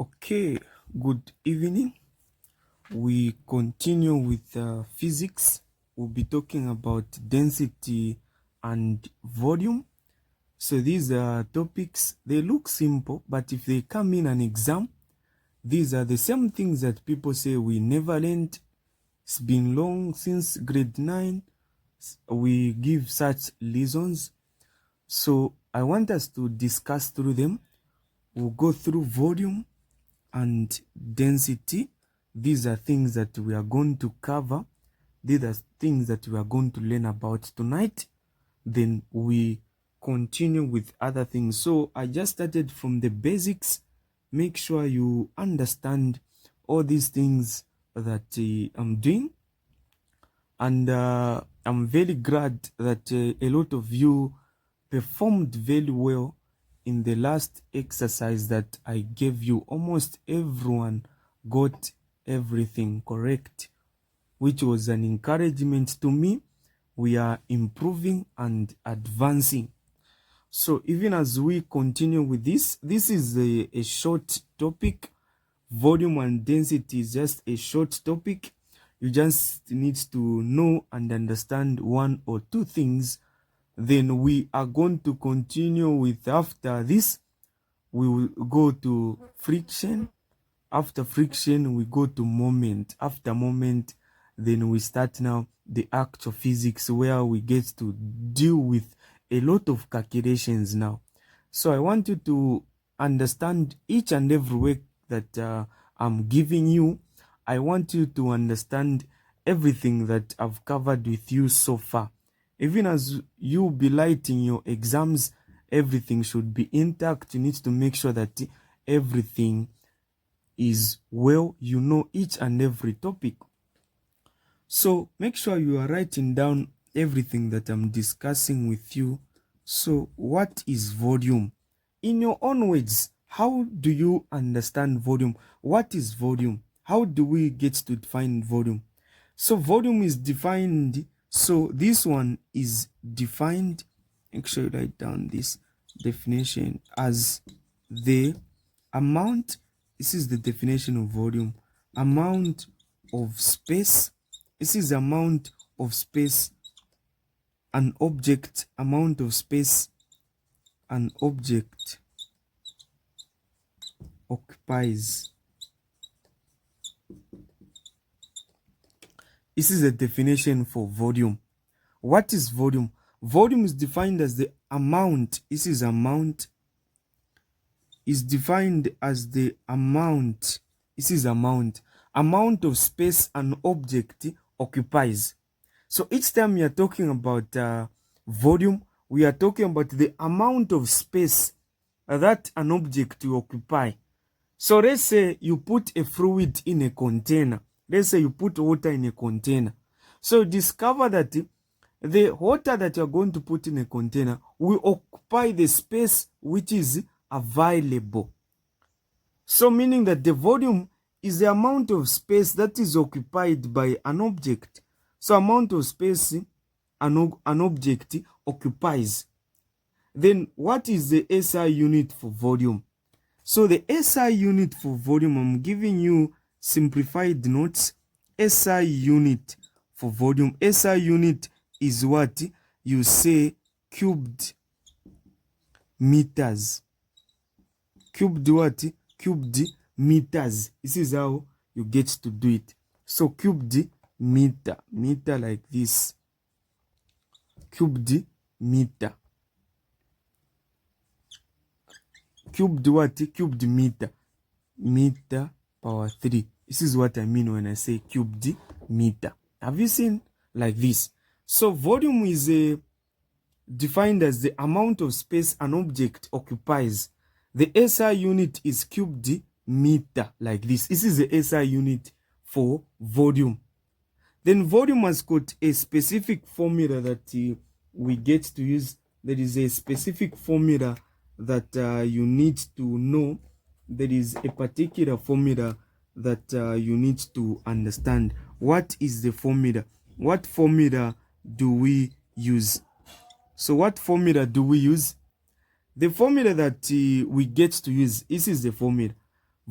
Okay, good evening. We continue with physics. We'll be talking about density and volume. So these are topics, they look simple, but if they come in an exam, these are the same things that people say we never learned. It's been long since grade 9. We give such reasons. So I want us to discuss through them. We'll go through volume and density. These are things that we are going to cover. These are things that we are going to learn about tonight. Then we continue with other things. So I just started from the basics. Make sure you understand all these things that I'm doing. And I'm very glad that a lot of you performed very well in the last exercise that I gave you. Almost everyone got everything correct, which was an encouragement to me. We are improving and advancing. So even as we continue with this is a short topic. Volume and density is just a short topic. You just need to know and understand one or two things. Then we are going to continue with, after this, we will go to friction. After friction, we go to moment. After moment, then we start now the actual physics, where we get to deal with a lot of calculations now. So I want you to understand each and every way that I'm giving you. I want you to understand everything that I've covered with you so far. Even as you be lighting your exams, everything should be intact. You need to make sure that everything is well, you know each and every topic. So make sure you are writing down everything that I'm discussing with you. So what is volume? In your own words, how do you understand volume? What is volume? How do we get to define volume? So volume is defined. So this one is defined. Make sure you write down this definition as the amount. This is the definition of volume. Amount of space. This is amount of space an object, amount of space an object occupies. This is a definition for volume. What is volume? Volume is defined as the amount. This is amount. Is defined as the amount. This is amount. Amount of space an object occupies. So each time we are talking about volume, we are talking about the amount of space that an object will occupy. So let's say you put a fluid in a container. Let's say you put water in a container. So discover that the water that you're going to put in a container will occupy the space which is available. So meaning that the volume is the amount of space that is occupied by an object. So amount of space an object occupies. Then what is the SI unit for volume? So the SI unit for volume, I'm giving you simplified notes. SI unit for volume. SI unit is what you say cubed meters. Cubed what? Cubed meters. This is how you get to do it. So cubed meter. Meter like this. Cubed meter. Cubed what? Cubed meter. Meter power 3. This is what I mean when I say cubed meter. Have you seen like this? So volume is defined as the amount of space an object occupies. The SI unit is cubed meter like this. This is the SI unit for volume. Then volume has got a specific formula that we get to use. There is a specific formula that you need to know. There is a particular formula that you need to understand. What is the formula? What formula do we use? So what formula do we use? The formula that we get to use, this is the formula.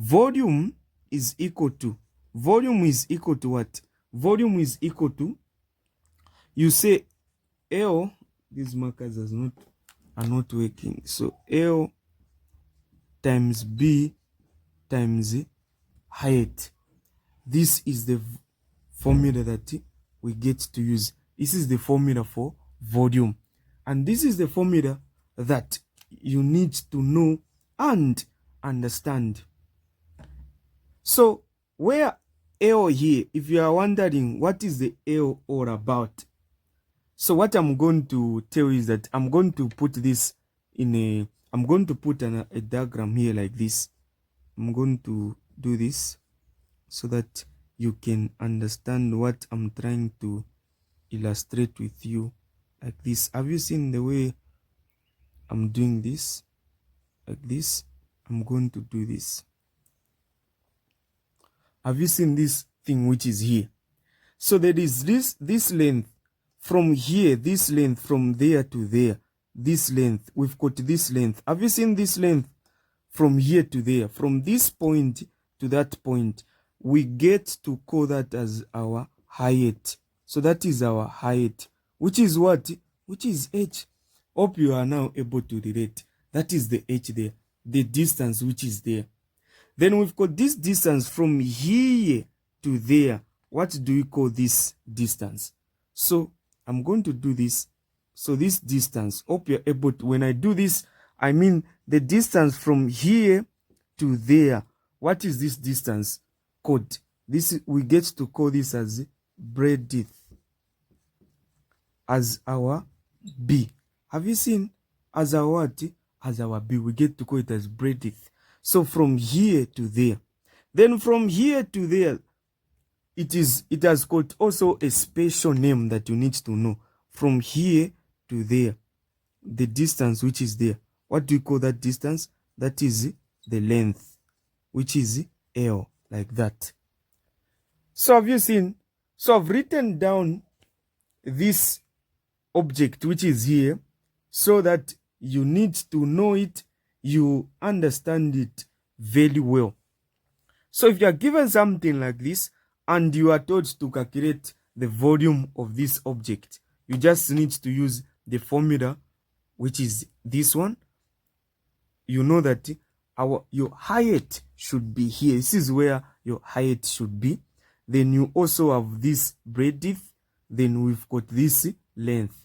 volume is equal to what? Volume is equal to, you say L, these markers are not working. So L times B times height. This is the formula that we get to use. This is the formula for volume. And this is the formula that you need to know and understand. So where L here, if you are wondering what is the L all about, so what I'm going to tell you is that I'm going to put this in I'm going to put a diagram here like this. I'm going to do this so that you can understand what I'm trying to illustrate with you like this. Have you seen the way I'm doing this? Like this. I'm going to do this. Have you seen this thing which is here? So there is this length from here, this length from there to there, this length. We've got this length. Have you seen this length from here to there? From this point to that point, we get to call that as our height. So that is our height, which is what? Which is h. Hope you are now able to relate. That is the h there, the distance which is there. Then we've got this distance from here to there. What do we call this distance? So I'm going to do this. So this distance, hope you're able to, when I do this, I mean the distance from here to there. What is this distance called? This, we get to call this as breadth, as our B. Have you seen? As our what? As our B. We get to call it as breadth. So from here to there. Then from here to there, it has got also a special name that you need to know. From here to there, the distance which is there. What do you call that distance? That is the length, which is L, like that. So have you seen? So I've written down this object which is here so that you need to know it, you understand it very well. So if you are given something like this and you are told to calculate the volume of this object, you just need to use the formula, which is this one. You know that your height should be here. This is where your height should be. Then you also have this breadth. Then we've got this length,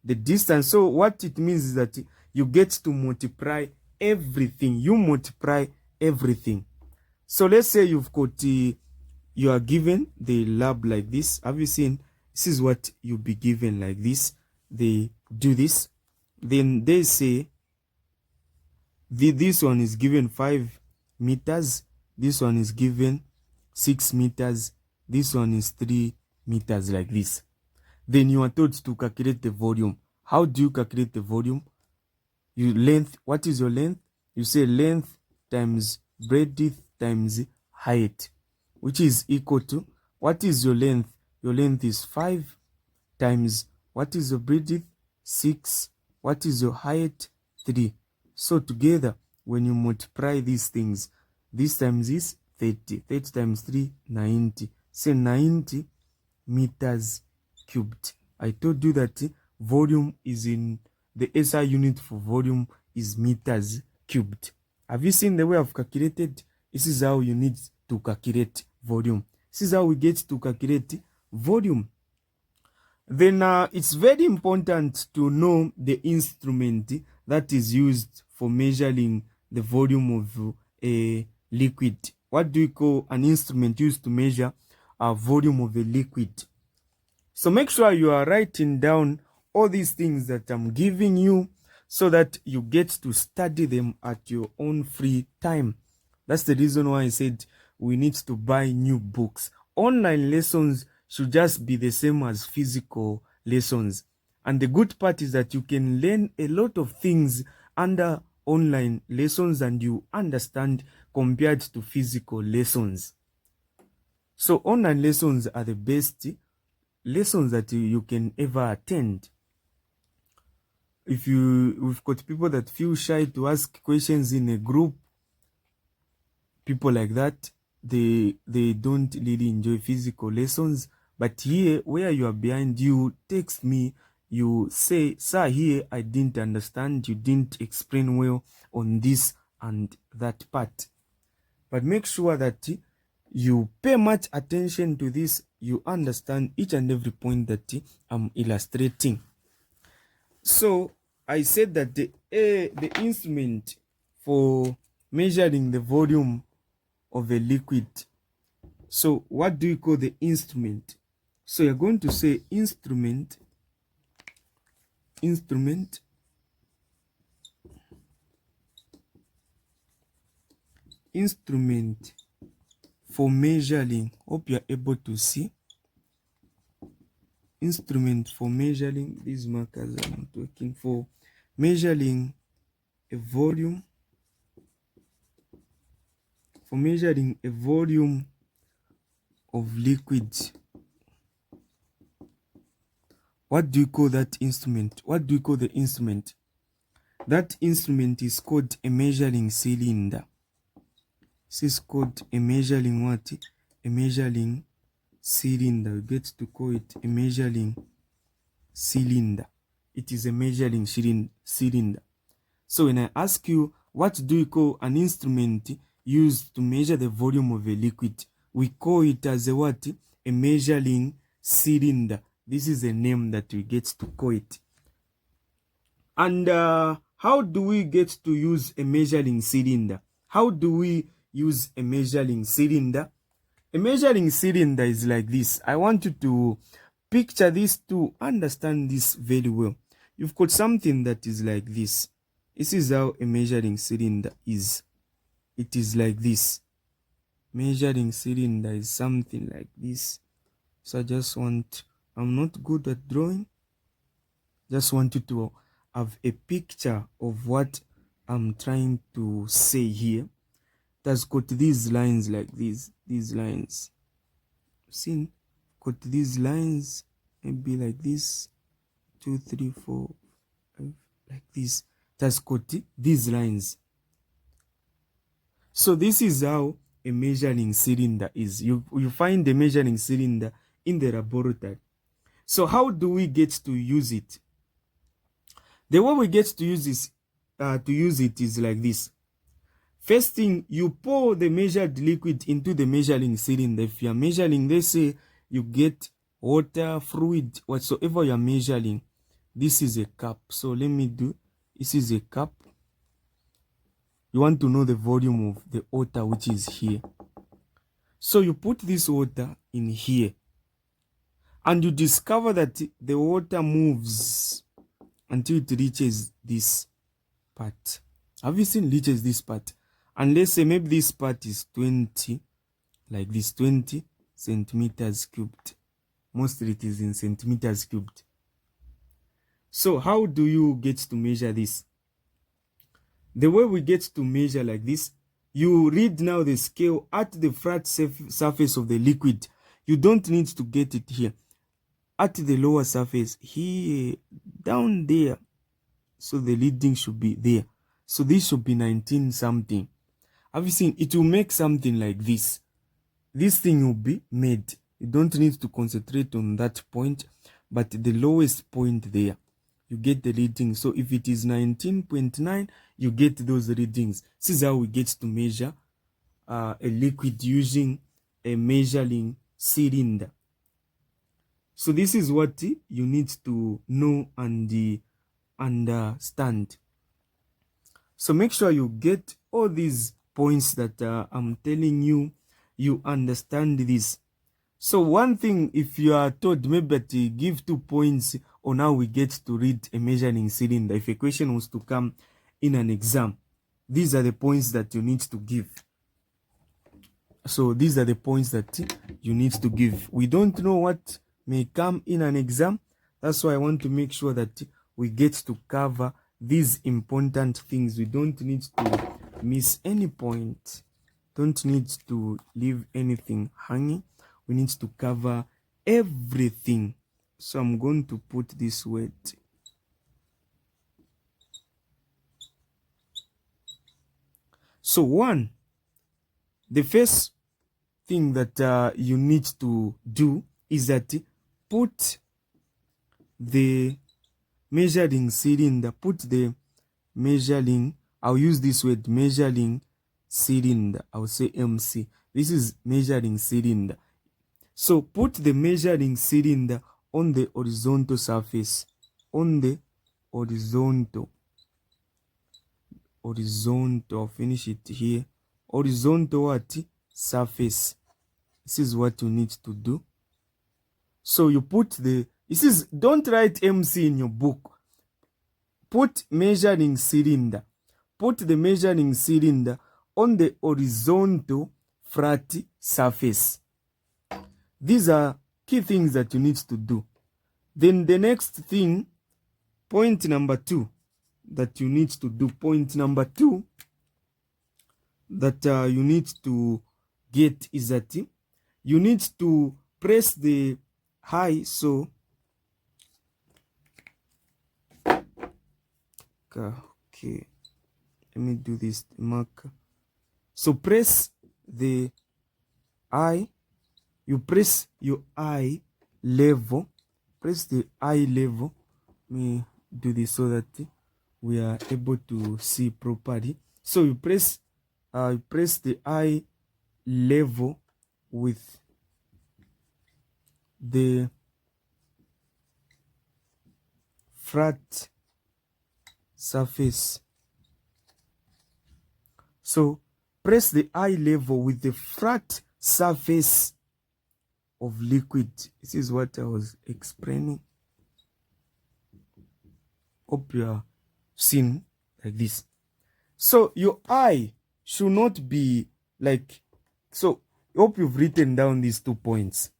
the distance. So what it means is that you get to multiply everything. You multiply everything. So let's say you've got you are given the lab like this. Have you seen? This is what you'll be given like this. They do this. Then they say this one is given 5 meters. This one is given 6 meters. This one is 3 meters, like this. Then you are told to calculate the volume. How do you calculate the volume? You length. What is your length? You say length times breadth times height, which is equal to, what is your length? Your length is 5 times, what is your breadth? 6. What is your height? 3. So together, when you multiply these things, this times is 30. 30 times 3, 90. Say 90 meters cubed. I told you that volume is in the SI unit for volume is meters cubed. Have you seen the way I've calculated? This is how you need to calculate volume. This is how we get to calculate volume. Then it's very important to know the instrument that is used for measuring the volume of a liquid. What do we call an instrument used to measure a volume of a liquid? So make sure you are writing down all these things that I'm giving you so that you get to study them at your own free time. That's the reason why I said we need to buy new books. Online lessons should just be the same as physical lessons. And the good part is that you can learn a lot of things under online lessons and you understand compared to physical lessons. So online lessons are the best lessons that you can ever attend. If we've got people that feel shy to ask questions in a group, people like that, they don't really enjoy physical lessons. But here, where you are behind, you text me, you say, sir, here I didn't understand, you didn't explain well on this and that part. But make sure that you pay much attention to this, you understand each and every point that I'm illustrating. So I said that the instrument for measuring the volume of a liquid. So what do you call the instrument? So you're going to say instrument for measuring. Hope you're able to see. Instrument for measuring, these markers are not working, for measuring a volume, of liquids. What do you call that instrument? What do you call the instrument? That instrument is called a measuring cylinder. This is called a measuring what? A measuring cylinder. We get to call it a measuring cylinder. It is a measuring cylinder. So when I ask you, what do you call an instrument used to measure the volume of a liquid? We call it as a what? A measuring cylinder. This is a name that we get to call it. And how do we get to use a measuring cylinder? How do we use a measuring cylinder? A measuring cylinder is like this. I want you to picture this to understand this very well. You've got something that is like this. This is how a measuring cylinder is. It is like this. Measuring cylinder is something like this. So I'm not good at drawing. Just want you to have a picture of what I'm trying to say here. It has got these lines like these lines. See, got these lines, maybe like this, 2, 3, 4, 5, like this. It has got these lines. So this is how a measuring cylinder is. You find the measuring cylinder in the laboratory. So how do we get to use it? The way we get to use it is like this. First thing, you pour the measured liquid into the measuring cylinder. If you are measuring, let's say you get water, fluid, whatsoever you are measuring. This is a cup. So this is a cup. You want to know the volume of the water which is here. So you put this water in here. And you discover that the water moves until it reaches this part. Have you seen reaches this part? And let's say maybe this part is 20, like this, 20 centimeters cubed. Mostly it is in centimeters cubed. So how do you get to measure this? The way we get to measure like this, you read now the scale at the flat surface of the liquid. You don't need to get it here. At the lower surface, here, down there. So the reading should be there. So this should be 19 something. Have you seen? It will make something like this. This thing will be made. You don't need to concentrate on that point, but the lowest point there, you get the reading. So if it is 19.9, you get those readings. This is how we get to measure a liquid using a measuring cylinder. So this is what you need to know and understand. So make sure you get all these points that I'm telling you, you understand this. So one thing, if you are told maybe to give 2 points on how we get to read a measuring cylinder, if a question was to come in an exam, these are the points that you need to give. So these are the points that you need to give. We don't know what may come in an exam. That's why I want to make sure that we get to cover these important things. We don't need to miss any point. Don't need to leave anything hanging. We need to cover everything. So I'm going to put this word. So 1, The first thing that you need to do is that put the measuring cylinder, put the measuring, I'll use this word, measuring cylinder, I'll say MC. This is measuring cylinder. So put the measuring cylinder on the horizontal surface, on the horizontal, finish it here, horizontal what? Surface. This is what you need to do. So you put don't write MC in your book. Put measuring cylinder. Put the measuring cylinder on the horizontal flat surface. These are key things that you need to do. Then the next thing, point number 2 that you need to do. Point number 2 that you need to get is that you need to press the high. So okay, let me do this marker. So press the eye. You press your eye level. Press the eye level. Let me do this so that we are able to see properly. So you press the eye level with the flat surface. So press the eye level with the flat surface of liquid. This is what I was explaining. Hope you are seeing like this. So your eye should not be like, so hope you've written down these 2 points.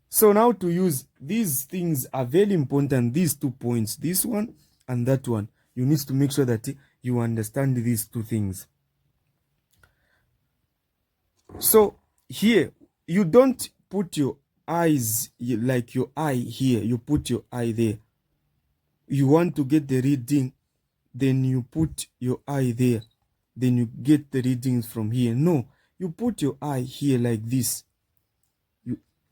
So now to use these things are very important. These 2 points, this one and that one, you need to make sure that you understand these 2 things. So here, you don't put your eyes like your eye here. You put your eye there. You want to get the reading, then you put your eye there. Then you get the readings from here. No, you put your eye here like this.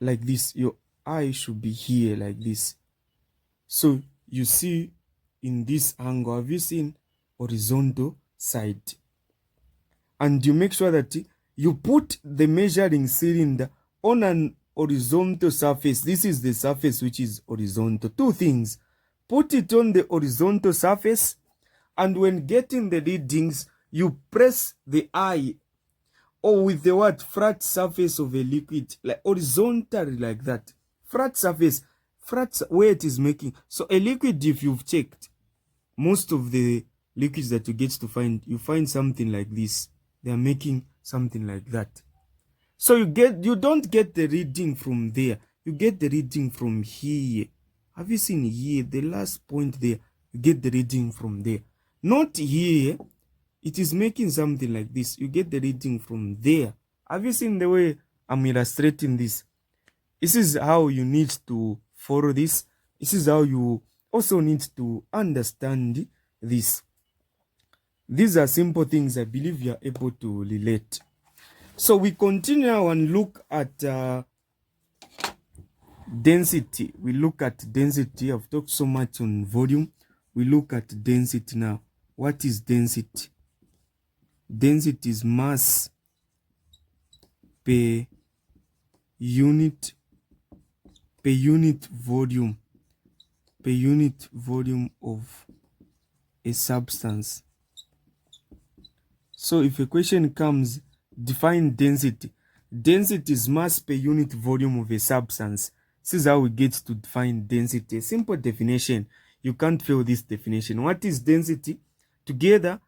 Like this. Your eye should be here like this. So you see in this angle, have you seen horizontal side? And you make sure that you put the measuring cylinder on an horizontal surface. This is the surface which is horizontal. 2 things. Put it on the horizontal surface, and when getting the readings, you press the eye or with the what? Flat surface of a liquid, like horizontally like that. Flat surface, flat where it is making. So a liquid, if you've checked, most of the liquids that you get to find, you find something like this. They are making something like that. So you don't get the reading from there. You get the reading from here. Have you seen here? The last point there. You get the reading from there. Not here. It is making something like this. You get the reading from there. Have you seen the way I'm illustrating this? This is how you need to follow this. This is how you also need to understand this. These are simple things I believe you are able to relate. So we continue now and look at density. We look at density. I've talked so much on volume. We look at density now. What is density? Density is mass per unit volume. Per unit volume of a substance. So if a question comes, define density. Density is mass per unit volume of a substance. This is how we get to define density. A simple definition. You can't fail this definition. What is density? Together,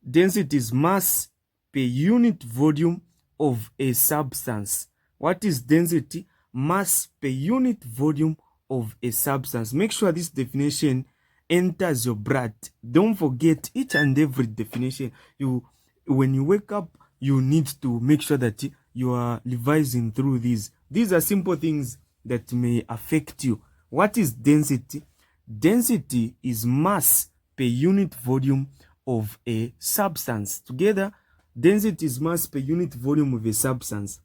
density is mass per unit volume of a substance. What is density? Mass per unit volume of a substance. Make sure this definition enters your blood. Don't forget each and every definition. When you wake up, you need to make sure that you are revising through these. These are simple things that may affect you. What is density? Density is mass per unit volume of a substance. Together, density is mass per unit volume of a substance.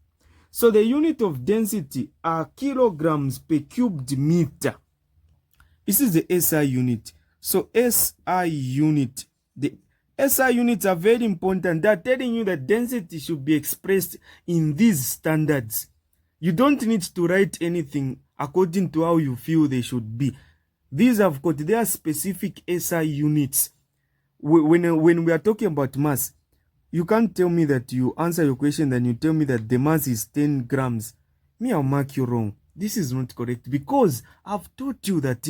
So the unit of density are kilograms per cubed meter. This is the SI unit. So SI unit, the SI units are very important. They're telling you that density should be expressed in these standards. You don't need to write anything according to how you feel they should be. These have got their specific SI units. When we are talking about mass, you can't tell me that you answer your question, then you tell me that the mass is 10 grams. Me, I'll mark you wrong. This is not correct, because I've taught you that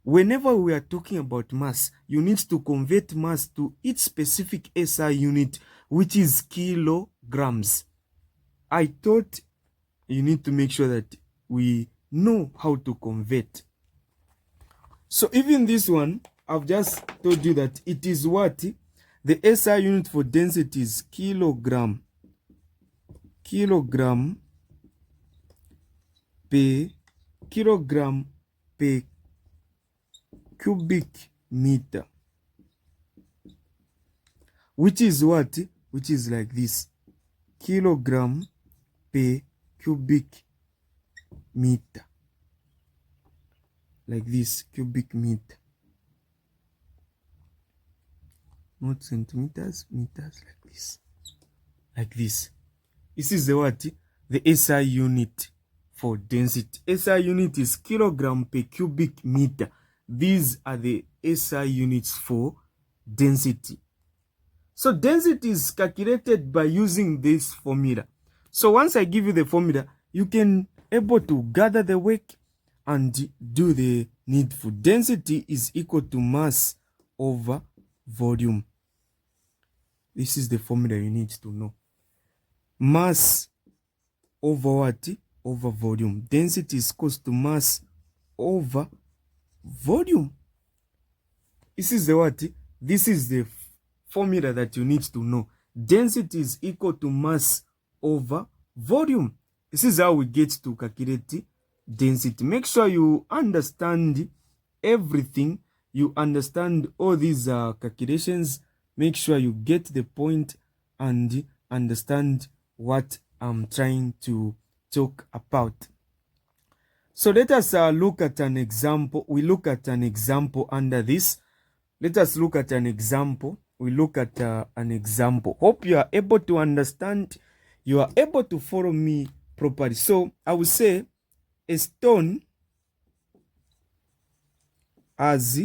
whenever we are talking about mass, you need to convert mass to its specific SI unit, which is kilograms. I thought you need to make sure that we know how to convert. So even this one, I've just told you that it is what? The SI unit for density is kilogram. Kilogram per cubic meter. Which is what? Which is like this. Kilogram per cubic meter. Like this, cubic meter. Not centimeters, meters, like this. Like this. This is the what? The SI unit for density. SI unit is kilogram per cubic meter. These are the SI units for density. So density is calculated by using this formula. So once I give you the formula, you can able to gather the work and do the needful. Density is equal to mass over volume. This is the formula you need to know. Mass over what? Over volume. Density is equal to mass over volume. This is the what? This is the formula that you need to know. Density is equal to mass over volume. This is how we get to calculate density. Make sure you understand everything. You understand all these calculations. Make sure you get the point and understand what I'm trying to talk about. So let us look at an example. We look at an example under this. Let us look at an example. We look at an example. Hope you are able to understand. You are able to follow me properly. So I will say a stone as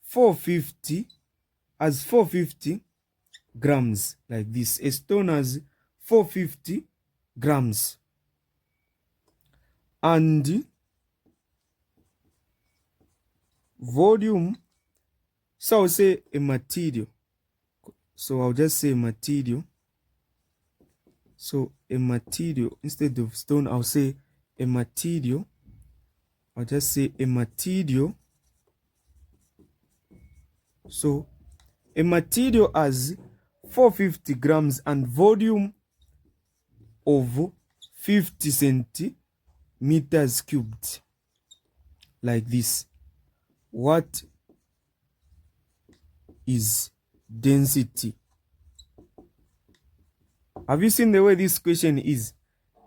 450 grams, like this. A stone has 450 grams. And volume, so I'll say a material. So I'll just say material. So a material, instead of stone, I'll say a material. I'll just say a material. So a material has 450 grams and volume of 50 centimeters cubed. Like this. What is density? Have you seen the way this question is?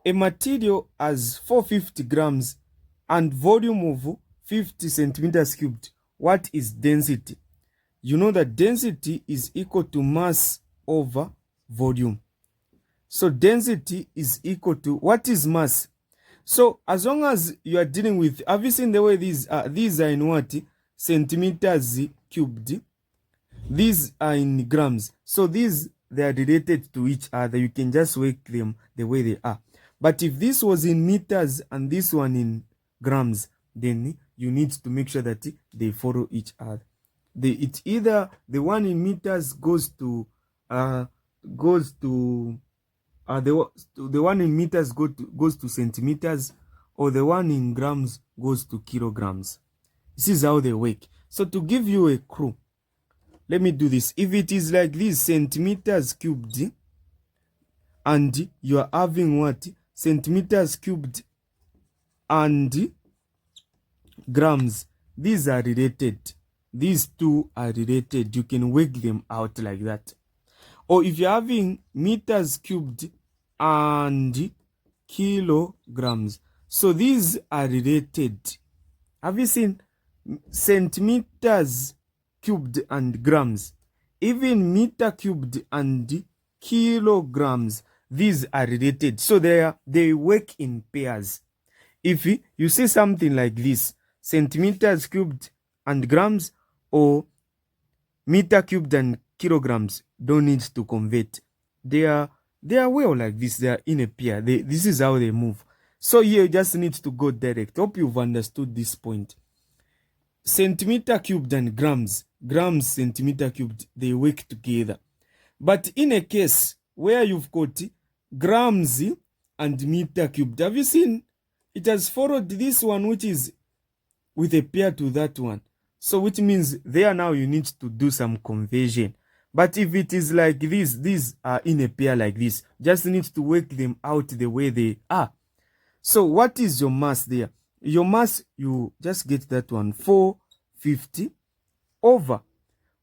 A material has 450 grams and volume of 50 centimeters cubed. What is density? You know that density is equal to mass over volume. So density is equal to, what is mass? So as long as you are dealing with, have you seen the way these are in what? Centimeters cubed. These are in grams. So these, they are related to each other. You can just work them the way they are. But if this was in meters and this one in grams, then you need to make sure that they follow each other. It's either the one in meters goes to the one in meters goes to centimeters, or the one in grams goes to kilograms. This is how they work. So to give you a clue, let me do this. If it is like this, centimeters cubed, and you are having what? Centimeters cubed and grams. These are related. these two are related. You can work them out like that. Or if you're having meters cubed and kilograms, so these are related. Have you seen centimeters cubed and grams? Even meter cubed and kilograms, these are related. So they work in pairs. If you see something like this, centimeters cubed and grams, or meter cubed and kilograms, don't need to convert. They are well like this. They are in a pair. This is how they move. So here you just need to go direct. Hope you've understood this point. Centimeter cubed and grams, centimeter cubed, they work together. But in a case where you've got grams and meter cubed, have you seen it has followed this one, which is with a pair to that one? So which means there now you need to do some conversion. But if it is like this, these are in a pair like this, just need to work them out the way they are. So what is your mass there? Your mass, you just get that one, 450 over.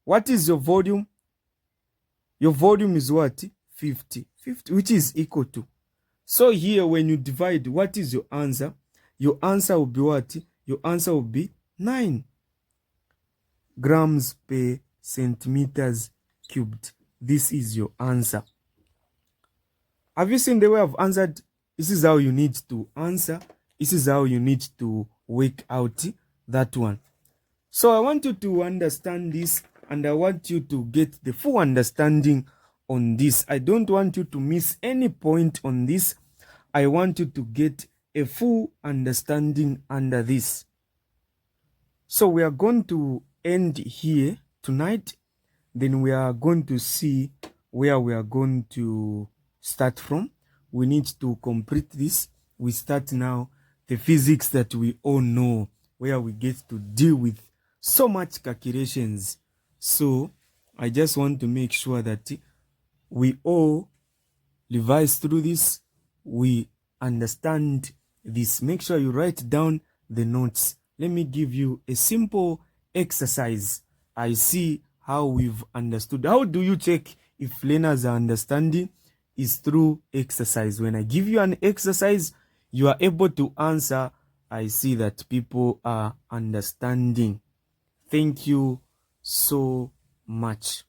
What is your volume? Your volume is what? 50, which is equal to. So here when you divide, what is your answer? Your answer will be what? Your answer will be 9 grams per centimeters cubed. This is your answer. Have you seen the way I've answered? This is how you need to answer. This is how you need to work out that one. So I want you to understand this, and I want you to get the full understanding on this. I don't want you to miss any point on this. I want you to get a full understanding under this. So we are going to end here tonight. Then we are going to see where we are going to start from. We need to complete this. We start now the physics that we all know, where we get to deal with so much calculations. So I just want to make sure that we all revise through this. We understand this. Make sure you write down the notes. Let me give you a simple exercise. I see how we've understood. How do you check if learners are understanding? Is through exercise. When I give you an exercise, you are able to answer. I see that people are understanding. Thank you so much.